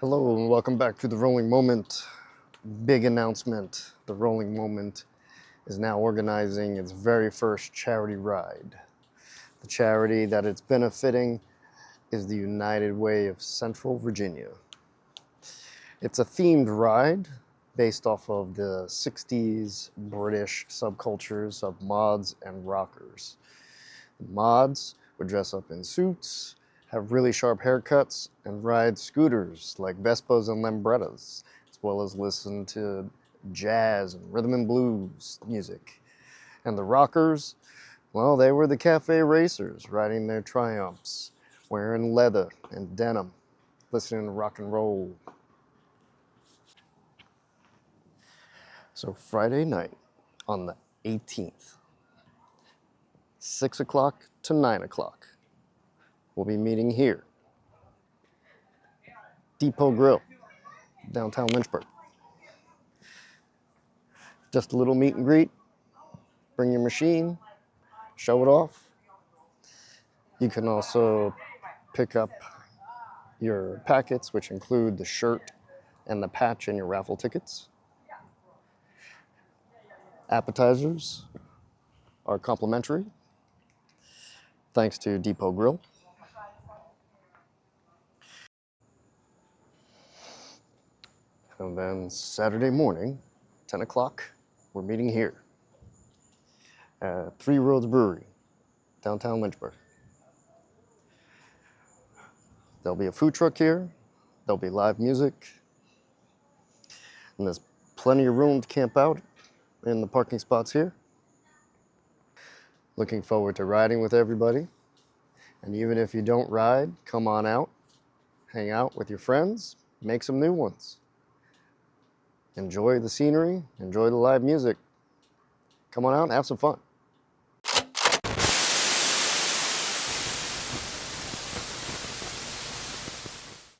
Hello and welcome back to the Rolling Moment. Big announcement. The Rolling Moment is now organizing its very first charity ride. The charity that it's benefiting is the United Way of Central Virginia. It's a themed ride based off of the 60s British subcultures of mods and rockers. The mods would dress up in suits, have really sharp haircuts, and ride scooters like Vespas and Lambrettas, as well as listen to jazz and rhythm and blues music. And the rockers, well, they were the cafe racers riding their Triumphs, wearing leather and denim, listening to rock and roll. So Friday night on the 18th, 6 o'clock to 9 o'clock, we'll be meeting here, Depot Grill, downtown Lynchburg. Just a little meet and greet. Bring your machine, show it off. You can also pick up your packets, which include the shirt and the patch in your raffle tickets. Appetizers are complimentary, thanks to Depot Grill. And then Saturday morning, 10 o'clock, we're meeting here at Three Roads Brewery, downtown Lynchburg. There'll be a food truck here, there'll be live music, and there's plenty of room to camp out in the parking spots here. Looking forward to riding with everybody. And even if you don't ride, come on out, hang out with your friends, make some new ones. Enjoy the scenery, enjoy the live music. Come on out and have some fun.